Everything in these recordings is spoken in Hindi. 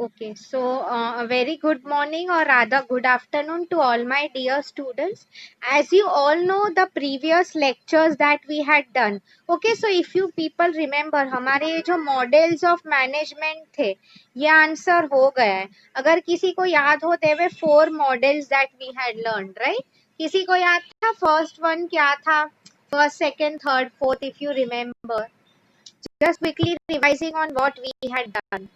Okay, so a very good morning or rather good afternoon to all my dear students. As you all know, the previous lectures that we had done. Okay, so if you people remember, हमारे ये जो models of management थे, ये आंसर हो गया है. अगर किसी को याद हो, there were 4 models that we had learned, right? किसी को याद था first one क्या था? First, second, third, fourth, if you remember. Just quickly revising on what we had done.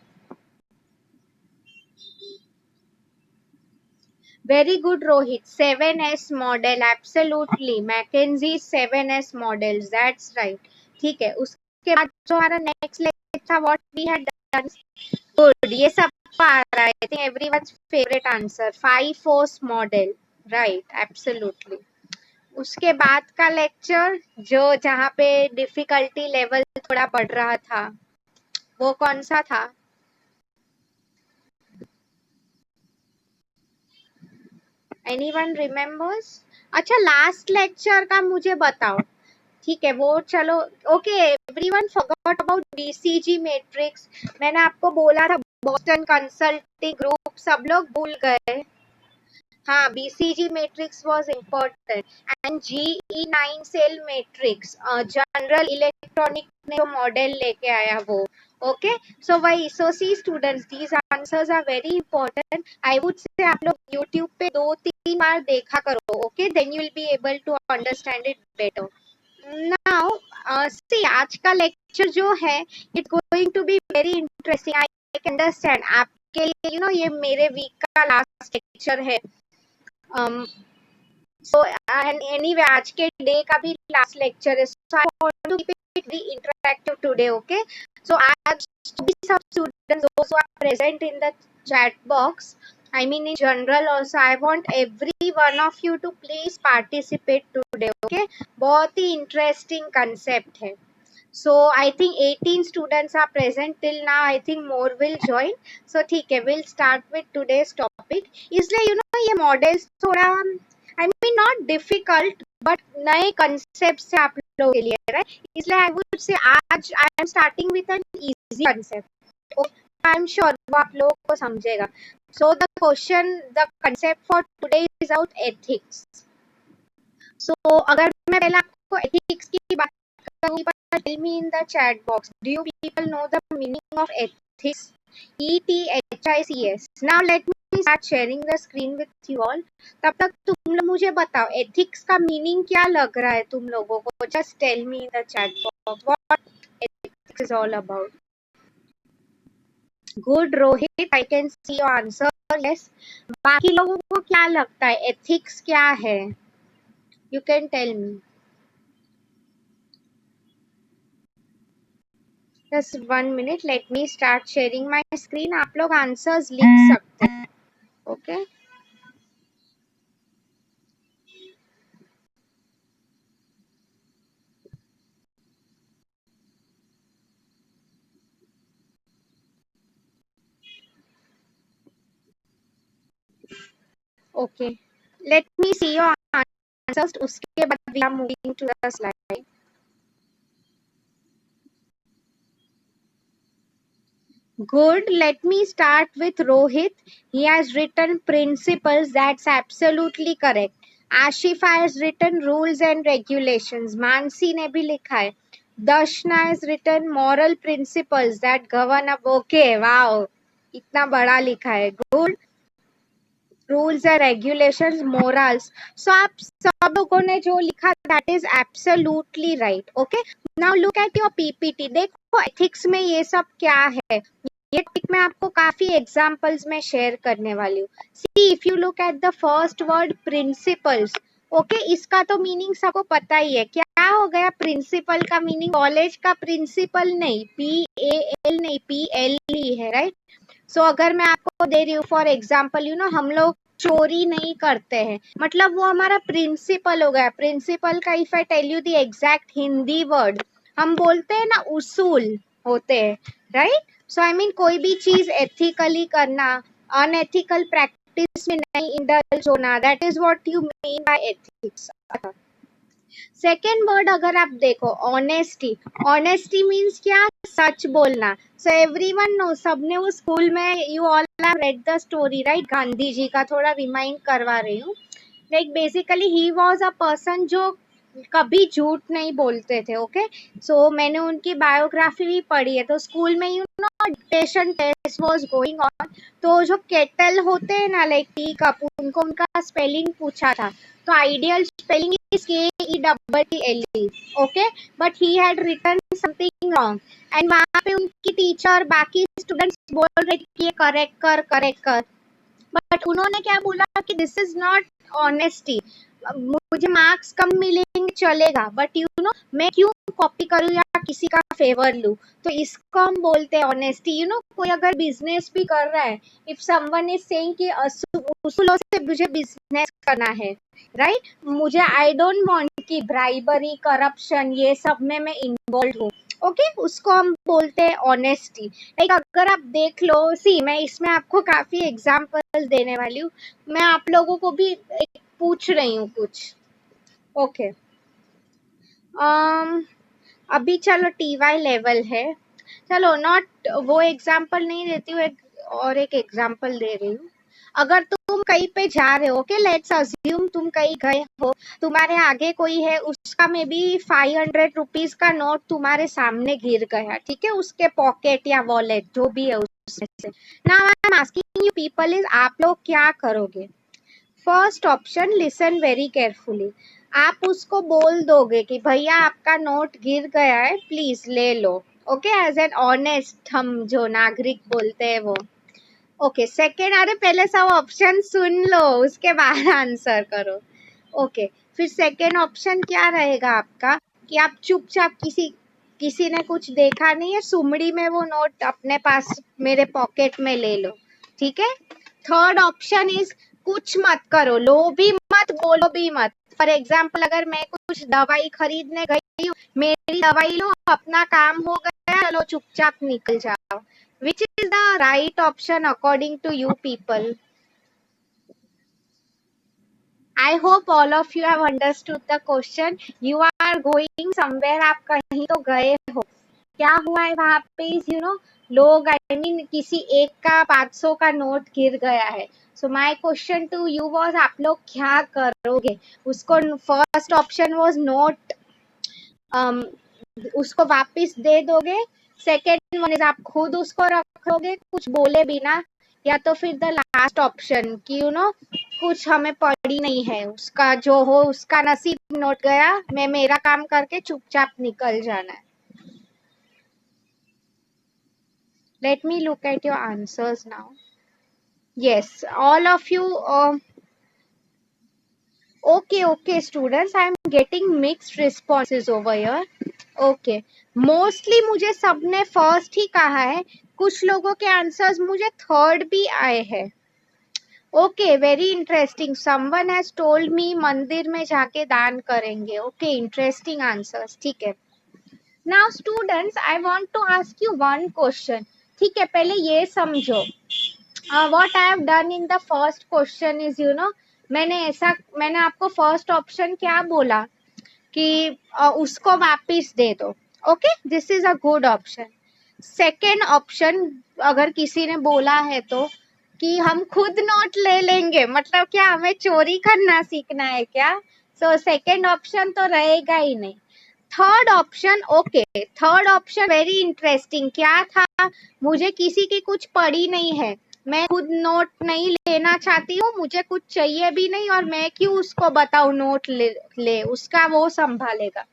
Very good, Rohit. 7S model, absolutely. McKinsey 7S models, that's right. ठीक है. उसके बाद जो हमारा next lecture था, what we had done. Good. ये सब आ रहा है. I think everyone's favorite answer. 5 force model, right? Absolutely. उसके बाद का लेक्चर जो जहाँ पे डिफिकल्टी लेवल थोड़ा बढ़ रहा था, वो कौन सा था? Anyone remembers? अच्छा, लास्ट लेक्चर का मुझे बताओ. ठीक है, वो चलो. Okay, everyone forgot about BCG matrix. मैंने आपको बोला था बोस्टन कंसल्टिंग ग्रुप, सब लोग भूल गए. हाँ, BCG matrix was important and GE 9 cell matrix, General Electric ने जो मॉडल लेके आया वो. ओके, सो वही. So see students, these answers are very important. I would say आप लोग यूट्यूब पे 2-3 बार देखा करो. Okay, then you will be able to understand it better. Now, see, आज का लेक्चर जो है, it's going to be very interesting. I can understand. आपके लिए, ये मेरे वीक का लास्ट लेक्चर है. So, and anyway, आज के डे का भी लास्ट लेक्चर है. So, I want to keep it very interactive today, okay? So, आज some students, those who are present in the chat box, I mean in general also, I want every one of you to please participate today, okay? बहुत ही interesting concept है. So I think 18 students are present till now. I think more will join. So ठीक है, we'll start with today's topic. इसलिए ये models थोड़ा, I mean not difficult, but नए concepts है आप लोगों के लिए, right? इसलिए I would say आज I am starting with an easy concept. Okay, I am sure वो आप लोगों को समझेगा. So the concept for today is about ethics. So अगर मैं पहले आपको ethics की बात करूँगी, tell me in the chat box, do you people know the meaning of ethics? ETHICS. Now let me start sharing the screen with you all. तब तक तुम लोग मुझे बताओ ethics का meaning क्या लग रहा है तुम लोगों को. Just tell me in the chat box what ethics is all about. Good, Rohit. I can see your answer. Yes. बाकी लोगों को क्या लगता है ethics क्या है? You can tell me. Just 1 minute. Let me start sharing my screen. आप लोग आंसर्स लिख सकते हैं. Okay. Okay. Let me see your answers. उसके बाद we are moving to the slide. Good. Let me start with Rohit. He has written principles. That's absolutely correct. Ashifa has written rules and regulations. Mansi ने भी लिखा है. Dashna has written moral principles that govern up. Okay, wow. इतना बड़ा लिखा है. Good. Rules and regulations, morals. So आप सब लोगों ने जो लिखा, that is absolutely right. Okay. Now look at your PPT. देखो ethics में ये सब क्या है. ये टॉपिक मैं आपको काफी एग्जांपल्स में शेयर करने वाली हूँ. See, if you look at the first word principles, okay, इसका तो मीनिंग सबको पता ही है. क्या हो गया प्रिंसिपल का मीनिंग? कॉलेज का प्रिंसिपल नहीं, PAL नहीं, PLE है, राइट? सो अगर मैं आपको दे रही हूँ फॉर एग्जाम्पल, हम लोग चोरी नहीं करते हैं, मतलब वो हमारा प्रिंसिपल हो गया. प्रिंसिपल का if I tell you the exact Hindi word, हम बोलते हैं ना उसूल होते हैं, राइट? सो आई मीन कोई भी चीज एथिकली करना, अनएथिकल प्रैक्टिस में नहीं इंडल्ज होना, that is what you mean by ethics. Second word अगर आप देखो, ऑनेस्टी। ऑनेस्टी मीन्स क्या? सच बोलना। सो एवरीवन नो, सबने वो स्कूल में, you all have read the story right, Gandhi ji का, थोड़ा रिमाइंड करवा रही हूँ। Like basically he was a person जो कभी झूठ नहीं बोलते थे। ओके, सो मैंने उनकी बायोग्राफी भी पढ़ी है। तो स्कूल में you know dictation test was going on, तो जो केटल होते हैं ना, लाइक टी कप, उनको उनका स्पेलिंग पूछा था। तो ideal spelling is KETTLE। Okay, but he had written something wrong, and वहां पे उनकी टीचर बाकी स्टूडेंट्स बोल रहे थे कि ये करेक्ट कर, करेक्ट कर। बट उन्होंने क्या बोला कि दिस इज नॉट ऑनेस्टी, मुझे मार्क्स कम मिलेंगे चलेगा, बट यू नो मैं क्यों कॉपी करूँ या किसी का फेवर लूँ। तो इसको हम बोलते हैं ऑनेस्टी। यू नो कोई अगर बिजनेस भी कर रहा है, इफ समवन इज सेइंग कि उसूलों से मुझे बिजनेस करना है, राइट, मुझे आई डोंट वांट कि ब्राइबरी, करप्शन, ये सब में मैं इन्वॉल्व हूँ। ओके, उसको हम बोलते हैं ऑनेस्टी। लाइक अगर आप देख लो, सी मैं इसमें आपको काफी एग्जांपल्स देने वाली हूँ। मैं आप लोगों को भी एक पूछ रही हूँ कुछ। ओके, अभी चलो TY लेवल है, चलो नॉट वो एग्जांपल नहीं देती हूँ, और एक एग्जांपल दे रही हूँ। अगर तुम कहीं पे जा रहे हो, ओके लेट्स अज्यूम तुम कहीं गए हो, तुम्हारे आगे कोई है, उसका मे बी 500 रुपीज का नोट तुम्हारे सामने गिर गया, ठीक है, उसके पॉकेट या वॉलेट जो भी है उसमें से। Now I am asking you people is, आप लोग क्या करोगे? First option, listen very carefully. आप उसको बोल दोगे कि भैया आपका नोट गिर गया है, प्लीज ले लो। ओके, एज एन ऑनेस्ट, हम जो नागरिक बोलते हैं वो। ओके, सेकेंड, अरे पहले सब ऑप्शन सुन लो उसके बाद आंसर करो। ओके, फिर सेकेंड ऑप्शन क्या रहेगा आपका, कि आप चुपचाप, किसी किसी ने कुछ देखा नहीं है, सुमड़ी में वो नोट अपने पास मेरे पॉकेट में ले लो, ठीक है। थर्ड ऑप्शन इज, कुछ मत करो, लो भी मत, बोलो भी मत। फॉर एग्जाम्पल, अगर मैं कुछ दवाई खरीदने गई हूँ, मेरी दवाई लो, अपना काम हो गया, चलो चुपचाप निकल जाओ। Which is the right option according to you people? I hope all of you have understood the question. You are going somewhere, आप कहीं तो गए हो, क्या हुआ है वहां पे, यू नो लोग, आई मीन किसी एक का 500 का नोट गिर गया है। So my question to you was, आप लोग क्या करोगे उसको? फर्स्ट ऑप्शन वाज नोट, उसको वापस दे दोगे। सेकेंड वन इज, आप खुद उसको रखोगे कुछ बोले बिना, या तो फिर द लास्ट ऑप्शन कि यू नो कुछ हमें पड़ी नहीं है, उसका जो हो उसका नसीब, नोट गया, मैं मेरा काम करके चुपचाप निकल जाना है। Let me look at your answers now. Yes, all of you. Okay, students, I am getting mixed responses over here. Okay, mostly मुझे सबने फर्स्ट ही कहा है, कुछ लोगों के आंसर्स मुझे थर्ड भी आए हैं। Okay, very interesting, someone has told me मंदिर में जाके दान करेंगे। ओके, इंटरेस्टिंग आंसर्स, ठीक है। Now students, I want to ask you one question. ठीक है, पहले ये समझो, what I have done in the first question is, you know, मैंने आपको फर्स्ट ऑप्शन क्या बोला कि उसको वापिस दे दो। Okay, this is a good option. Second option, अगर किसी ने बोला है तो, कि हम खुद नोट ले लेंगे, मतलब क्या हमें चोरी करना सीखना है क्या? सो सेकेंड ऑप्शन तो रहेगा ही नहीं। Third option, okay, third option very interesting, क्या था, मुझे किसी की कुछ पड़ी नहीं है, मैं खुद नोट नहीं लेना चाहती हूँ, मुझे कुछ चाहिए भी नहीं, और मैं क्यों उसको बताऊं नोट ले, उसका वो संभालेगा।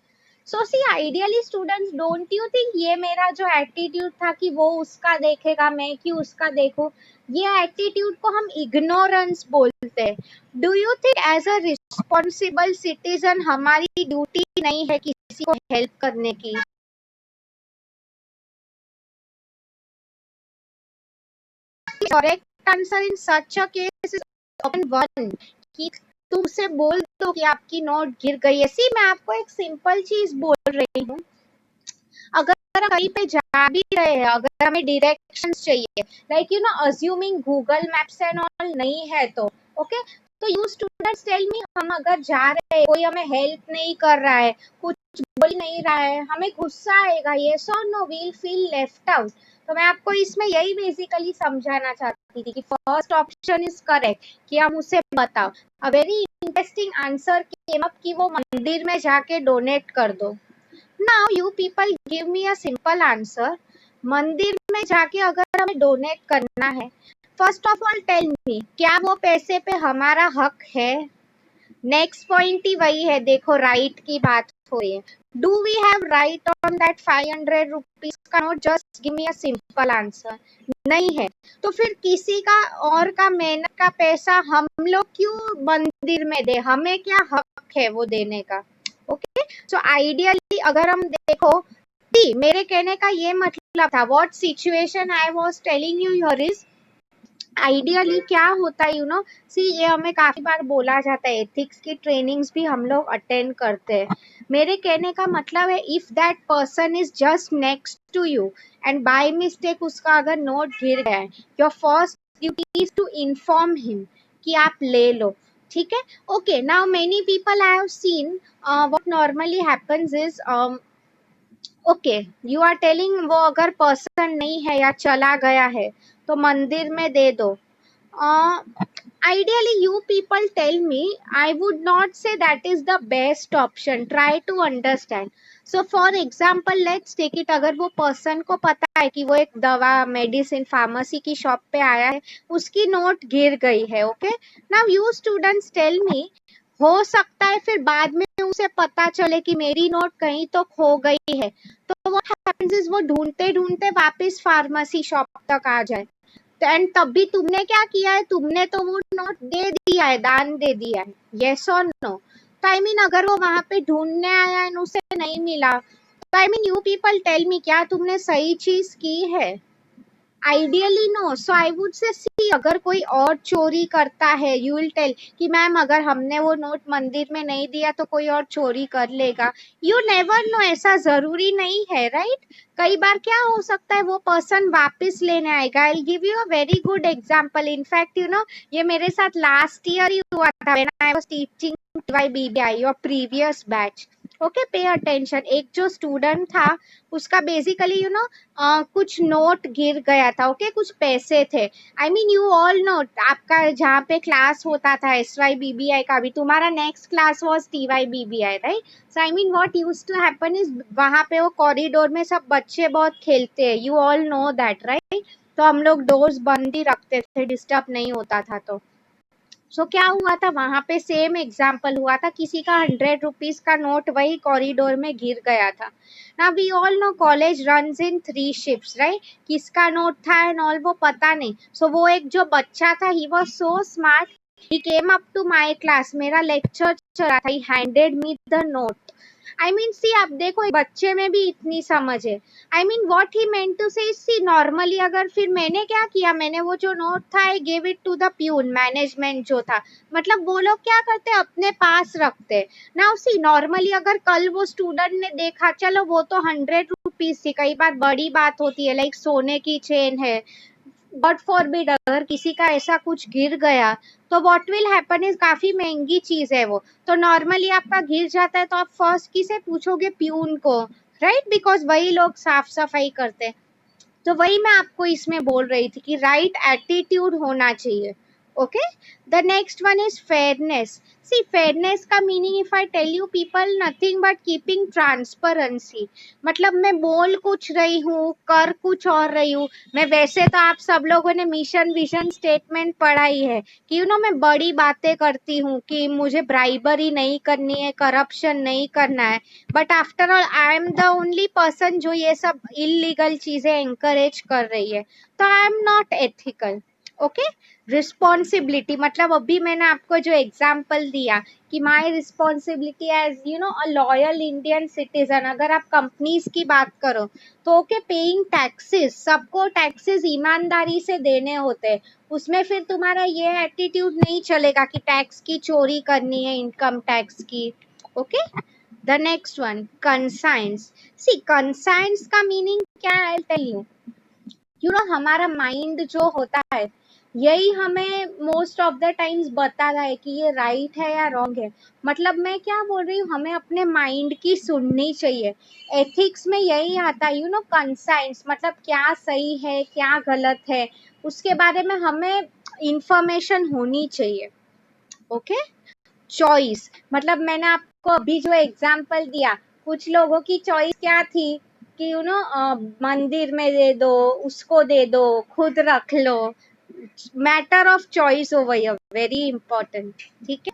So see ideally students, don't you think ये मेरा जो एटीट्यूड था कि वो उसका देखेगा, मैं क्यों उसका देखूं, ये एटीट्यूड को हम इग्नोरेंस बोलते हैं। Do you think as a responsible citizen हमारी ड्यूटी नहीं है किसी को हेल्प करने की? Correct answer in such a case is option one, कि तुम उसे बोल दो कि आपकी नोट गिर गई है। सी मैं आपको एक सिंपल चीज बोल रही हूँ, अगर हम कहीं पे जा भी रहे हैं, अगर हमें डायरेक्शंस चाहिए, like you know assuming Google maps and all नहीं है तो, ओके, तो यू स्टूडेंट्स टेल मी, हम अगर जा रहे हैं, कोई हमें हेल्प नहीं कर रहा है, कुछ बोल नहीं रहा है, हमें गुस्सा आएगा, यस और no, will feel left out. तो मैं आपको इसमें यही बेसिकली समझाना चाहती थी कि फर्स्ट ऑप्शन इज करेक्ट, कि हम उसे बताओ। A very interesting answer came up कि वो मंदिर में जाके डोनेट कर दो। Now you people give me a simple answer. मंदिर में जाके अगर हमें डोनेट करना है, first of all tell me, क्या वो पैसे पे हमारा हक है? नेक्स्ट पॉइंट ही वही है, देखो राइट की बात हो रही है। Do we have right on that 500 rupees का note? Just give me a simple answer. नहीं है। तो फिर किसी का और का मेहनत का पैसा हम लोग क्यों मंदिर में दे? हमें क्या हक है वो देने का? ओके, सो आइडियली अगर हम देखो, मेरे कहने का ये मतलब था, what situation I was telling you here is, ideally क्या होता है, सी, ये हमें काफी बार बोला जाता है, एथिक्स की ट्रेनिंग्स भी हम लोग अटेंड करते हैं। मेरे कहने का मतलब है, if that person is just next to you and by mistake उसका अगर नोट गिर गया है, your first duty is to inform him कि आप ले लो। ठीक है, okay. Now many people I have seen, what normally happens is, okay, you are telling वो अगर पर्सन नहीं है या चला गया है तो मंदिर में दे दो। Ideally, you people tell me, I would not say that is the best option. Try to understand. So, for example, let's take it, अगर वो पर्सन को पता है कि वो एक दवा मेडिसिन फार्मेसी की शॉप पे आया है, उसकी नोट गिर गई है, okay. Now you students tell me, हो सकता है फिर बाद में उसे पता चले कि मेरी नोट कहीं तो खो गई है, तो व्हाट हैपेंस इज वो ढूंढते ढूंढते वापस फार्मेसी शॉप तक आ जाए, एंड तब भी तुमने क्या किया है, तुमने तो वो नोट दे दिया है, दान दे दिया है, यस और नो? तो आई मीन अगर वो वहां पे ढूंढने आया एंड उसे नहीं मिला, तो I mean you people tell me, क्या तुमने सही चीज की है? Ideally no. So I would say, see, अगर कोई और चोरी करता है, यू विल टेल कि मैम अगर हमने वो नोट मंदिर में नहीं दिया तो कोई और चोरी कर लेगा। यू नेवर नो, ऐसा जरूरी नहीं है, राइट? कई बार क्या हो सकता है, वो पर्सन वापस लेने आएगा। I give you a very good example, in fact ये मेरे साथ लास्ट ईयर ही हुआ था, when I was teaching TYBBI your previous batch. Okay, pay attention. एक जो स्टूडेंट था, उसका बेसिकली कुछ नोट गिर गया था, ओके, कुछ पैसे थे। आई मीन यू ऑल नो, आपका जहाँ पे क्लास होता था SYBBI का भी, तुम्हारा next class was TYBBI, right? So I mean what used to happen is, वहां पे वो कॉरिडोर में सब बच्चे बहुत खेलते हैं, you all know that, right? तो हम लोग डोर्स बंद ही रखते थे, डिस्टर्ब नहीं होता था। तो क्या हुआ था वहां पे, सेम एग्जाम्पल हुआ था, किसी का 100 रुपीज का नोट वही कॉरिडोर में गिर गया था। ना we all know college runs in 3 shifts, right? किसका नोट था एंड ऑल वो पता नहीं। सो वो एक जो बच्चा था, he was so smart, he came up to my class, मेरा लेक्चर चला था, he handed me the note. I mean see, आप देखो बच्चे में भी इतनी समझ है। I mean what he meant to say, see, normally अगर फिर मैंने क्या किया, मैंने वो जो नोट था, I give it to the peon, management जो था, मतलब वो लोग क्या करते अपने पास रखते। नाउ सी, नॉर्मली अगर कल वो स्टूडेंट ने देखा, चलो वो तो 100 रुपीज थी, कई बार बड़ी बात होती है, लाइक सोने की चेन है, गॉड फॉरबिड अगर किसी का ऐसा कुछ गिर गया, तो व्हाट विल हैपन इज, काफी महंगी चीज है वो, तो नॉर्मली आपका गिर जाता है तो आप फर्स्ट किसे पूछोगे? प्यून को, राइट? बिकॉज वही लोग साफ सफाई करते हैं। तो वही मैं आपको इसमें बोल रही थी कि राइट एटीट्यूड होना चाहिए। Okay, the next one is fairness. See, fairness का meaning if I tell you people, nothing but keeping transparency. मतलब मैं बोल कुछ रही हूँ, कर कुछ और रही हूँ। मैं वैसे तो, आप सब लोगों ने मिशन विजन स्टेटमेंट पढ़ा ही है कि मैं बड़ी बातें करती हूँ कि मुझे ब्राइबरी नहीं करनी है, करप्शन नहीं करना है, but after all I am the only person जो ये सब इलीगल चीजें एंकरेज कर रही है, तो I am not ethical. Okay, responsibility मतलब अभी मैंने आपको जो एग्जाम्पल दिया कि my responsibility as a loyal Indian citizen, अगर आप कंपनीज की बात करो तो ओके, पेइंग टैक्सेस, सबको टैक्सेस ईमानदारी से देने होते हैं, उसमें फिर तुम्हारा ये एटीट्यूड नहीं चलेगा कि टैक्स की चोरी करनी है, इनकम टैक्स की। Okay, the next one, conscience. See, conscience का मीनिंग क्या है, आई टेल यू, हमारा माइंड जो होता है यही हमें मोस्ट ऑफ द टाइम्स बता रहा है कि ये राइट है या रॉन्ग है। मतलब मैं क्या बोल रही हूँ, हमें अपने माइंड की सुननी चाहिए। एथिक्स में यही आता है, कंसाइंस, मतलब क्या सही है क्या गलत है, उसके बारे में हमें इंफॉर्मेशन होनी चाहिए। ओके। चॉइस, मतलब मैंने आपको अभी जो एग्जांपल दिया, कुछ लोगों की चॉइस क्या थी कि मंदिर में दे दो, उसको दे दो, खुद रख लो। Matter of choice over here, very important. ठीक है।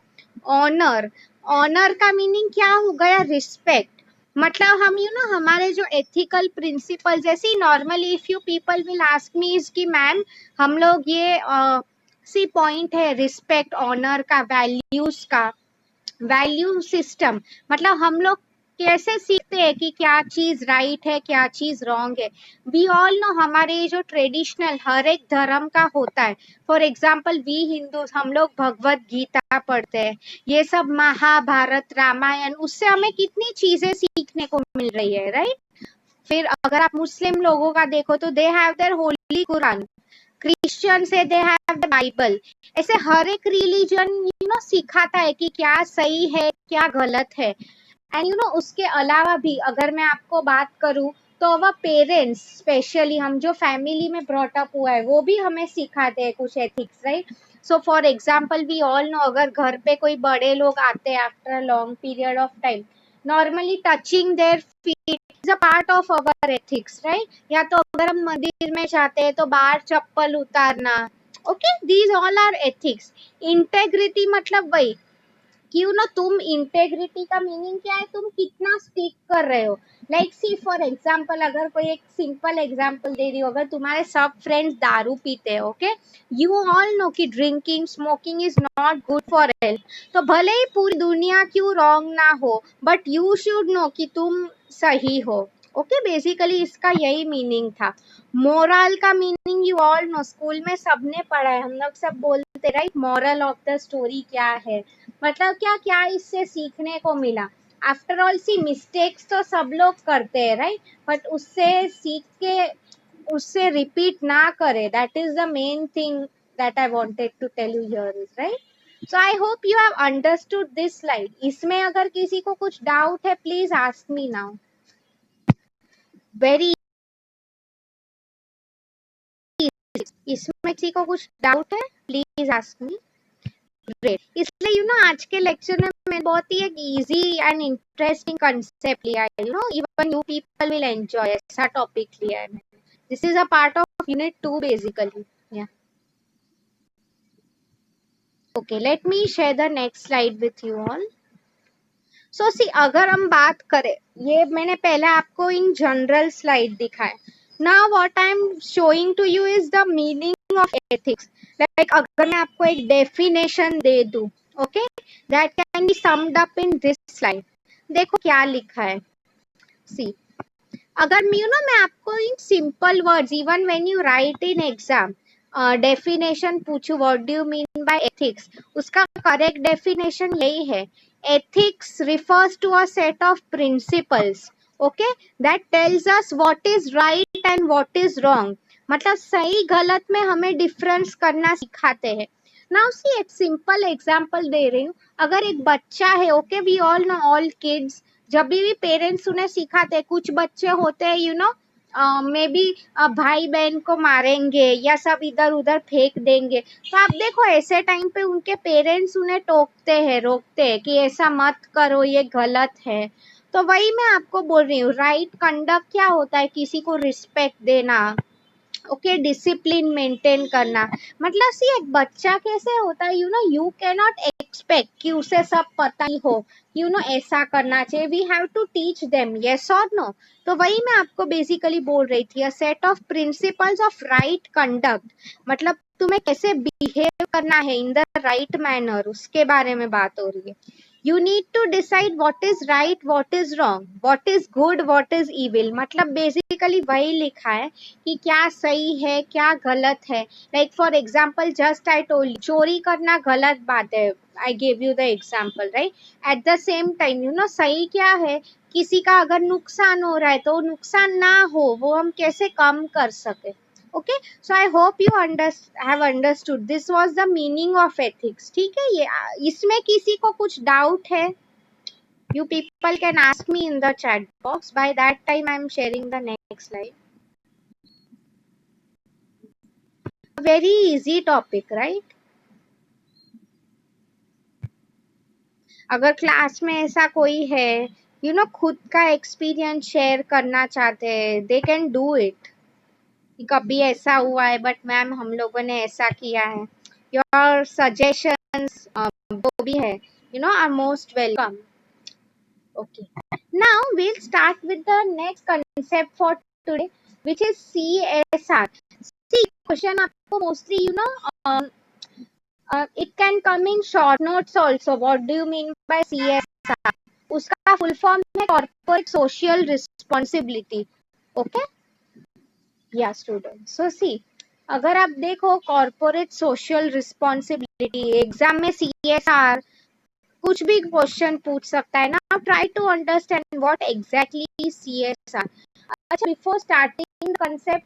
ऑनर, ऑनर का मीनिंग क्या हो गया? रिस्पेक्ट। मतलब हम हमारे जो एथिकल प्रिंसिपल, जैसे normally if you people will ask me is कि मैम हम लोग ये सी पॉइंट है रिस्पेक्ट ऑनर का, वैल्यूज का, वैल्यू सिस्टम, मतलब हम लोग कैसे सीखते हैं कि क्या चीज राइट है क्या चीज रॉन्ग है। वी ऑल नो हमारे ये जो ट्रेडिशनल हर एक धर्म का होता है। फॉर एग्जाम्पल वी हिंदूज, हम लोग भगवत गीता पढ़ते हैं, ये सब महाभारत रामायण, उससे हमें कितनी चीजें सीखने को मिल रही है, राइट। फिर अगर आप मुस्लिम लोगों का देखो तो they have their Holi Quran, Christian से दे हैव द बाइबल। ऐसे हर एक रिलीजन सिखाता है कि क्या सही है क्या गलत है। एंड उसके अलावा भी अगर मैं आपको बात करूं तो अवर पेरेंट्स, स्पेशली हम जो फैमिली में ब्रॉट अप हुआ है, वो भी हमें सिखाते हैं कुछ ethics, right. So for example we all know, अगर घर पे कोई बड़े लोग आते हैं after a long period of time, normally touching their feet is a part of our ethics, right. या तो अगर हम मंदिर में जाते हैं तो बाहर चप्पल उतारना। Okay, these all are ethics. Integrity मतलब वही कि तुम, इंटेग्रिटी का मीनिंग क्या है, तुम कितना स्टिक कर रहे हो। लाइक सी फॉर एग्जाम्पल, अगर कोई एक सिंपल एग्जाम्पल दे रही हो, अगर तुम्हारे सब फ्रेंड्स दारू पीते हैं, ओके, यू ऑल नो कि drinking smoking is not good for health, तो भले ही पूरी दुनिया क्यों रॉन्ग ना हो, बट यू शुड नो कि तुम सही हो। ओके, बेसिकली इसका यही मीनिंग था। मोरल का meaning you all know, school में सबने पढ़ा है, हम लोग सब बोलते right, moral of the story क्या है, मतलब क्या क्या इससे सीखने को मिला। आफ्टर ऑल सी मिस्टेक्स तो सब लोग करते हैं, राइट, बट उससे सीख के उससे रिपीट ना करे, that is the main thing that I wanted to tell you here is, right. So I hope you have understood this slide. इसमें अगर किसी को कुछ डाउट है please ask me now. Very, इसमें किसी को कुछ डाउट है प्लीज आस्क मी। ग्रेट, इसलिए आज के लेक्चर में मैं बहुत ही एक इजी एंड इंटरेस्टिंग कंसेप्ट लिया है, even you people will enjoy, ऐसा टॉपिक लिया है मैंने। This is a part of unit 2 basically. या okay, let me share the next slide with you all. So see, अगर हम बात करें, ये मैंने पहले आपको इन जनरल स्लाइड दिखाया, now what I am showing to you is the meaning of ethics. Like अगर मैं आपको एक डेफिनेशन दे दूं, okay, that can be summed up in this slide. देखो क्या लिखा है। सी, अगर मैं आपको in simple words, even when you write in exam, definition पूछू what do you mean by ethics, उसका करेक्ट डेफिनेशन यही है। Ethics refers to a set of principles, okay, that tells us what is right and what is wrong, मतलब सही गलत में हमें डिफरेंस करना सिखाते हैं। नाउ सी, एक सिंपल एग्जांपल दे रही हूँ। अगर एक बच्चा है, okay, we all know all kids, जब भी पेरेंट्स उन्हें सिखाते, कुछ बच्चे होते हैं मे बी भाई बहन को मारेंगे या सब इधर उधर फेंक देंगे, तो आप देखो ऐसे टाइम पे उनके पेरेंट्स उन्हें टोकते हैं, रोकते हैं कि ऐसा मत करो ये गलत है। तो वही मैं आपको बोल रही हूँ, राइट कंडक्ट क्या होता है, किसी को रिस्पेक्ट देना, ओके, डिसिप्लिन मेंटेन करना। मतलब सी, एक बच्चा कैसे होता है, यू कैन नॉट एक्सपेक्ट कि उसे सब पता ही हो, ऐसा करना चाहिए। We have to teach them, yes और नो। तो वही मैं आपको बेसिकली बोल रही थी, a set of principles of right conduct, मतलब तुम्हें कैसे बिहेव करना है इन द राइट मैनर, उसके बारे में बात हो रही है। You need to decide what is right what is wrong, what is good what is evil, मतलब बेसिकली वही लिखा है कि क्या सही है क्या गलत है। Like for example, just I told, चोरी करना गलत बात है, I give you the example, right. At the same time सही क्या है, किसी का अगर नुकसान हो रहा है तो नुकसान ना हो, वो हम कैसे कम कर सके। Okay, so I hope you have understood. This was the meaning of ethics. ठीक है, ये इसमें किसी को कुछ डाउट है? You people can ask me in the chat box. By that time, I am sharing the next slide. Very easy topic, right? अगर क्लास में ऐसा कोई है खुद का एक्सपीरियंस शेयर करना चाहते हैं, दे कैन डू इट. कभी ऐसा हुआ है बट मैम हम लोगों ने ऐसा किया है. योर सजेशंस जो भी है are most welcome. Okay, now we'll start with the next concept for today, which is CSR. See, question आपको mostly it can come in short notes also. What do you mean by CSR? उसका फुल फॉर्म है कॉर्पोरेट सोशल रिस्पॉन्सिबिलिटी. ओके, या स्टूडेंट, सो सी, अगर आप देखो कॉर्पोरेट सोशल रिस्पॉन्सिबिलिटी, एग्जाम में CSR कुछ भी क्वेश्चन पूछ सकता है ना. Try to understand what exactly CSR. अच्छा, before starting concept,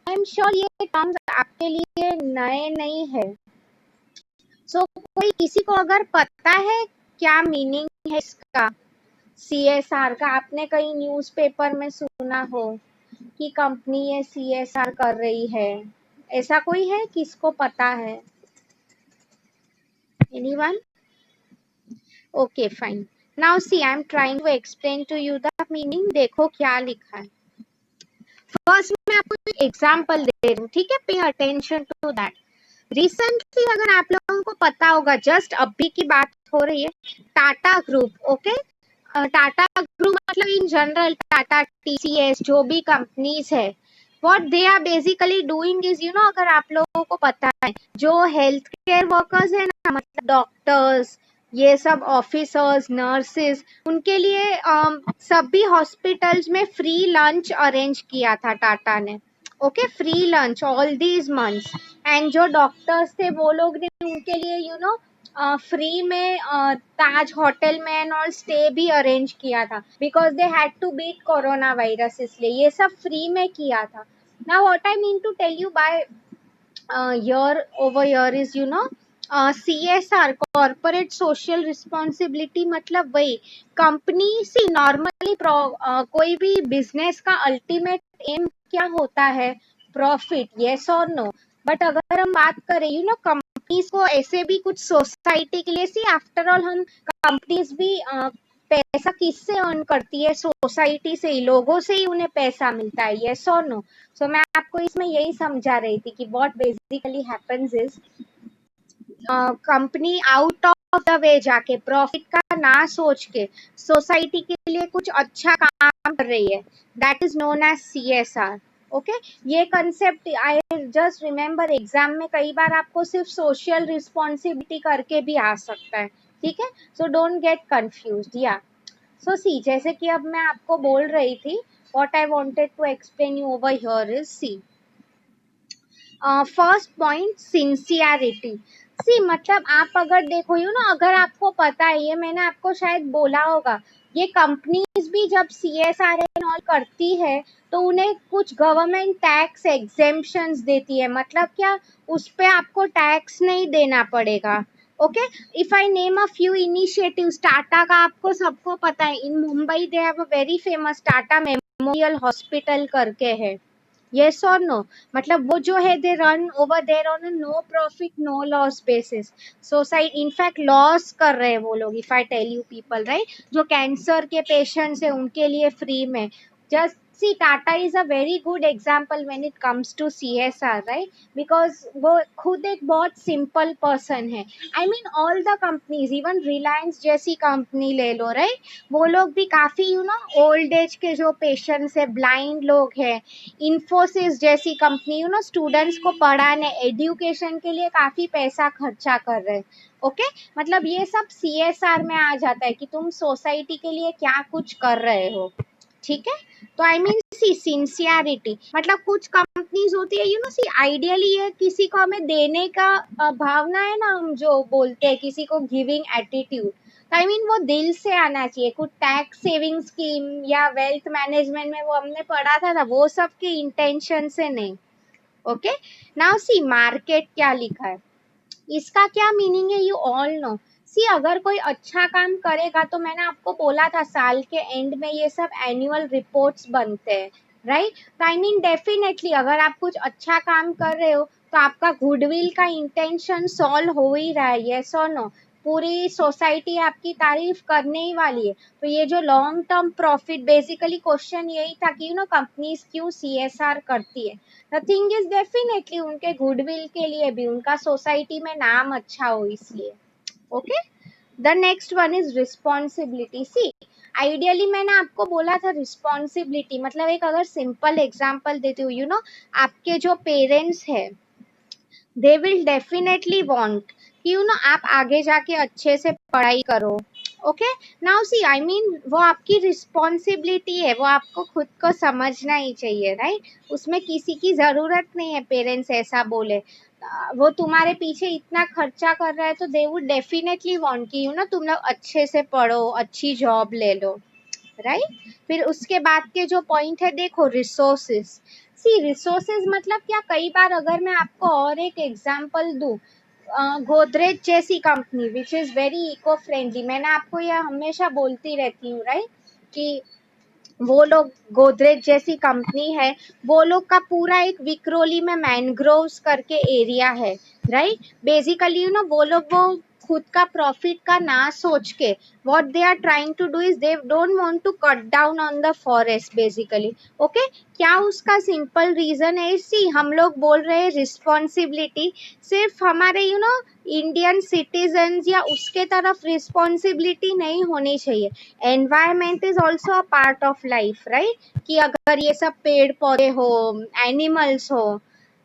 I am sure ये टर्म्स आपके लिए नए नहीं है. सो कोई किसी को अगर पता है क्या मीनिंग है इसका CSR का, आपने कहीं न्यूज़पेपर में सुना हो कि कंपनी ये CSR कर रही है, ऐसा कोई है किसको पता है? Anyone? Okay, fine. Now see, I am trying to explain to you the meaning. देखो क्या लिखा है. फर्स्ट मैं आपको एग्जांपल दे रही हूँ, ठीक है? Pay attention to that. Recently अगर आप लोगों को पता होगा, जस्ट अभी की बात हो रही है, Tata group. Okay, Tata group मतलब इन जनरल टाटा, TCS, जो भी कंपनीज है, what they are basically doing is अगर आप लोगों को पता है, जो हेल्थ केयर वर्कर्स है ना, मतलब डॉक्टर्स, ये सब ऑफिसर्स, नर्सेस, उनके लिए सभी हॉस्पिटल्स में फ्री लंच अरेंज किया था टाटा ने. Okay, free lunch all these months. And जो डॉक्टर्स थे वो लोग ने उनके लिए फ्री में ताज होटल में एंड ऑल स्टे भी अरेंज किया था, because they had to beat coronavirus. इसलिए ये सब फ्री में किया था. Now what I mean to tell you by year over year is CSR, corporate social responsibility, मतलब वही कंपनी सी नॉर्मली कोई भी बिजनेस का अल्टीमेट एम क्या होता है? प्रॉफिट, यस और नो. बट अगर हम बात करें कंपनीज को ऐसे भी कुछ सोसाइटी के लिए, सी आफ्टर ऑल हम कंपनीज भी पैसा किससे अर्न करती है? सोसाइटी से ही, लोगों से ही उन्हें पैसा मिलता है, यस और नो. सो मैं आपको इसमें यही समझा रही थी कि what basically happens is company out of the way जाके प्रॉफिट का ना सोच के सोसाइटी के लिए कुछ अच्छा काम कर रही है. That is known as CSR. Okay, ये concept I just remember exam में कई बार आपको सिर्फ सोशल रिस्पॉन्सिबिलिटी करके भी आ सकता है. ठीक है, सो डोंट गेट कंफ्यूज्ड. या सो सी, जैसे कि अब मैं आपको बोल रही थी, what I wanted to explain you over here is, see, first point, sincerity. See, मतलब आप अगर देखो अगर आपको पता है, ये मैंने आपको शायद बोला होगा, ये कंपनीज भी जब CSR एंड ऑल करती है तो उन्हें कुछ गवर्नमेंट टैक्स एग्जेम्पशंस देती है. मतलब क्या? उस पे आपको टैक्स नहीं देना पड़ेगा. Okay, if I name a few initiatives, Tata का आपको सबको पता है, in Mumbai they have a very famous Tata memorial hospital करके है. यस और नो? मतलब वो जो है, they run over there on a no profit no loss basis. Society in fact loss कर रहे हैं वो लोग, if I tell you people, right? जो कैंसर के पेशेंट्स है उनके लिए फ्री में. Just see, Tata is a very good example when it comes to CSR, right? Because वो खुद एक बहुत सिंपल पर्सन है. I mean all the companies, even Reliance जैसी कंपनी ले लो, राइट? वो लोग भी काफी ओल्ड एज के जो पेशेंट्स है, ब्लाइंड लोग हैं. इन्फोसिस जैसी कंपनी स्टूडेंट्स को पढ़ाने, एजुकेशन के लिए काफी पैसा खर्चा कर रहे हैं. ओके, मतलब ये सब CSR में आ जाता है कि तुम सोसाइटी के लिए क्या कुछ कर रहे हो. ठीक है, तो आई मीन सी, सिंसियरिटी, मतलब कुछ कंपनीज होती है सी, आइडियली ये किसी को हमें देने का भावना है ना, हम जो बोलते हैं किसी को गिविंग एटीट्यूड, आई मीन वो दिल से आना चाहिए. कुछ टैक्स सेविंग स्कीम या वेल्थ मैनेजमेंट में वो हमने पढ़ा था ना, वो सब के इंटेंशन से नहीं. Okay, now see market क्या लिखा है, इसका क्या मीनिंग है, यू ऑल नो। सी अगर कोई अच्छा काम करेगा तो मैंने आपको बोला था साल के एंड में ये सब एनुअल रिपोर्ट्स बनते हैं, राइट। तो आई मीन डेफिनेटली अगर आप कुछ अच्छा काम कर रहे हो तो आपका गुडविल का इंटेंशन सॉल्व हो ही रहा है, यस और नो। पूरी सोसाइटी आपकी तारीफ करने ही वाली है। तो ये जो long term profit, basically question यही था कि यू नो कंपनीज क्यों सीएसआर करती है। द थिंग इज डेफिनेटली उनके गुडविल के लिए भी, उनका सोसाइटी में नाम अच्छा हो इसलिए। Okay, the next one is responsibility. See ideally मैंने आपको बोला था रिस्पॉन्सिबिलिटी मतलब, एक अगर सिंपल एग्जांपल देती हूँ, यू नो आपके जो पेरेंट्स है दे विल डेफिनेटली वांट कि यू नो आप आगे जाके अच्छे से पढ़ाई करो। Okay, now see I mean वो आपकी रिस्पॉन्सिबिलिटी है, वो आपको खुद को समझना ही चाहिए, राइट। उसमें किसी की जरूरत नहीं है पेरेंट्स ऐसा बोले। वो तुम्हारे पीछे इतना खर्चा कर रहा है तो दे वुड डेफिनेटली वांट कि यू नो तुम लोग अच्छे से पढ़ो, अच्छी जॉब ले लो, राइट। फिर उसके बाद के जो पॉइंट है देखो, रिसोर्सेज। सी रिसोर्सेज मतलब क्या, कई बार अगर मैं आपको और एक एग्जांपल दूं, गोदरेज जैसी company which is very eco friendly, मैंने आपको यह हमेशा बोलती रहती हूँ, राइट, कि वो लोग गोदरेज जैसी कंपनी है, वो लोग का पूरा एक विक्रोली में मैनग्रोव्स करके एरिया है, राइट। बेसिकली यू नो वो लोग वो खुद का प्रॉफिट का ना सोच के what they are trying to do is they don't want to cut down on the forest basically. Okay, क्या उसका सिंपल रीजन है, सी हम लोग बोल रहे हैं रिस्पॉन्सिबिलिटी, सिर्फ हमारे यू नो इंडियन सिटीजन्स या उसके तरफ रिस्पॉन्सिबिलिटी नहीं होनी चाहिए। Environment is also a part of life, right, कि अगर ये सब पेड़ पौधे हो, एनिमल्स हो,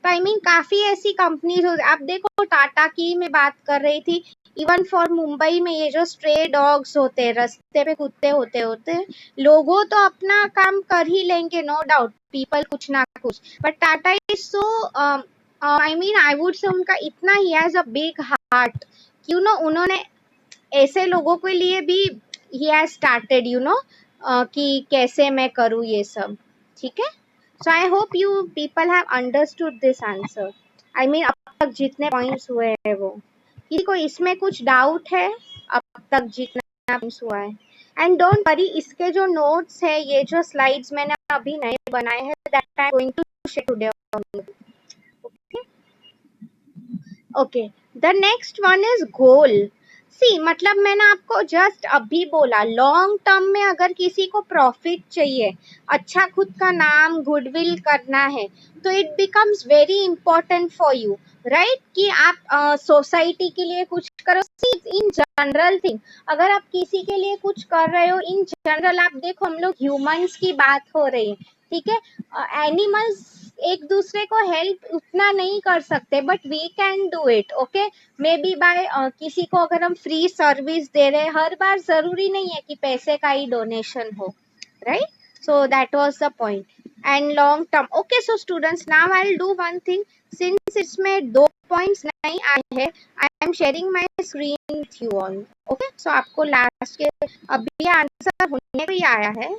तो आई मीन काफी ऐसी कंपनीज हो। आप देखो टाटा की मैं बात कर रही थी, इवन फॉर मुंबई में ये जो स्ट्रे डॉग्स होते हैं, रास्ते पे कुत्ते होते होते हैं, लोगों तो अपना काम कर ही लेंगे, नो डाउट, पीपल कुछ ना कुछ, but Tata is so I mean I would say उनका इतना he has a big heart, you know उन्होंने ऐसे लोगों के लिए भी he has started you know कि कैसे मैं करूँ ये सब, ठीक है। So I hope you people have understood this answer. I mean अब तक जितने पॉइंट्स हुए हैं वो, किसी को इसमें कुछ डाउट है अब तक जितना पॉइंट्स हुआ है। एंड डोंट वरी, इसके जो नोट्स है, ये जो स्लाइड्स मैंने अभी नए बनाए हैं, that I am going to share today. Okay, the next one is goal. See मतलब मैंने आपको जस्ट अभी बोला, लॉन्ग टर्म में अगर किसी को प्रॉफिट चाहिए, अच्छा खुद का नाम गुडविल करना है, तो it becomes very important for you, right, कि आप सोसाइटी के लिए कुछ करो। सी इन जनरल थिंग, अगर आप किसी के लिए कुछ कर रहे हो इन जनरल, आप देखो हम लोग ह्यूमंस की बात हो रही है, ठीक है, एनिमल्स एक दूसरे को हेल्प उतना नहीं कर सकते, but we can do it. Okay, maybe by किसी को अगर हम फ्री सर्विस दे रहे हैं, हर बार जरूरी नहीं है कि पैसे का ही डोनेशन हो, right. So that was the point. And long term, okay, so students now I will do one thing, since इसमें दो पॉइंट्स नहीं आए हैं, I am sharing my screen with you all. Okay, so आपको लास्ट के अभी आंसर होने को ही आया है।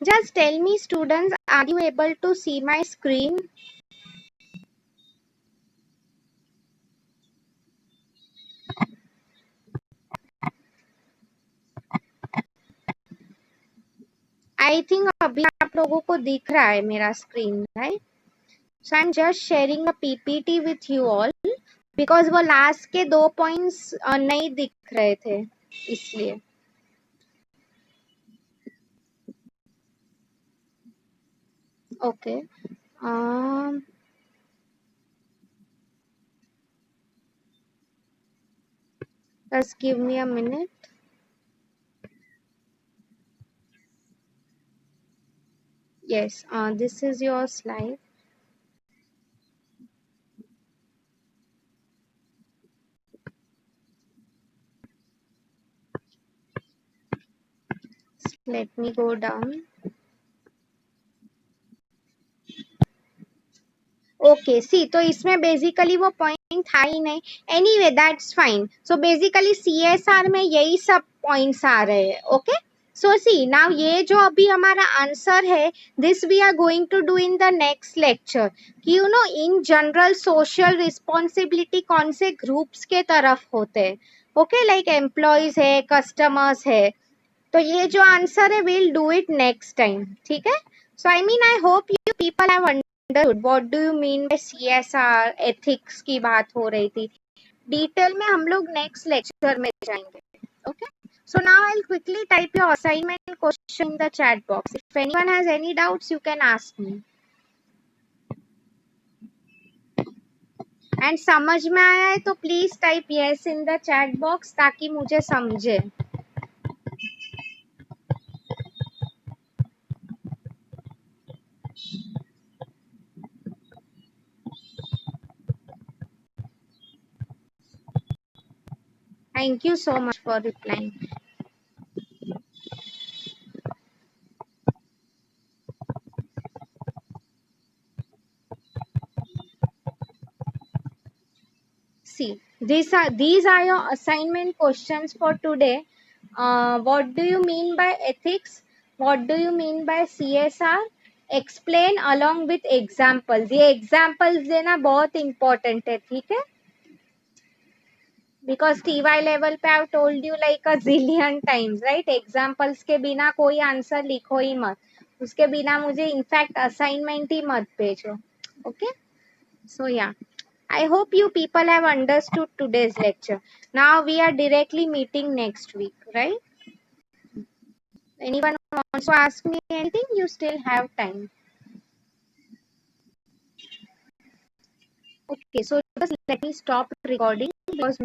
Just tell me, students, are you able to see my screen? I think अभी आप लोगों को दिख रहा है मेरा screen, right? So I'm just sharing a PPT with you all because वो last के दो points नहीं दिख रहे थे, इसलिए। Okay. Um, just give me a minute. Yes, this is your slide. Let me go down. Okay see, तो इसमें बेसिकली वो पॉइंट था ही नहीं. Anyway that's fine. So basically CSR में यही सब पॉइंट्स आ रहे हैं. ओके, सो सी नाउ ये जो अभी हमारा आंसर है, this we are going to do in the next lecture. कि you know in general social responsibility कौन से ग्रुप्स के तरफ होते हैं. ओके, लाइक एम्प्लॉयज है, कस्टमर्स है. तो ये जो आंसर है will do it next time. ठीक है. So I mean I hope you people have understood what do you mean by CSR ethics की बात हो रही थी. डिटेल में हम लोग नेक्स्ट लेक्चर में जाएंगे. Okay, so now I'll quickly type your assignment question in the chat box. If anyone has any doubts, you can ask me. And समझ में आया है तो please type yes in the chat box ताकि मुझे समझे. Thank you so much for replying. See, these are your assignment questions for today. What do you mean by ethics? What do you mean by CSR? Explain along with examples. ये examples देना बहुत important है. ठीक है. Because TY level पे I've told you like a zillion times, right? Examples के बिना कोई आंसर लिखो ही मत. उसके बिना मुझे इनफैक्ट असाइनमेंट ही मत भेजो. Okay? So yeah, I hope you people have understood today's lecture. Now we are directly meeting next week, right? Anyone wants to ask me anything? You still have time. Okay, so just let me stop recording because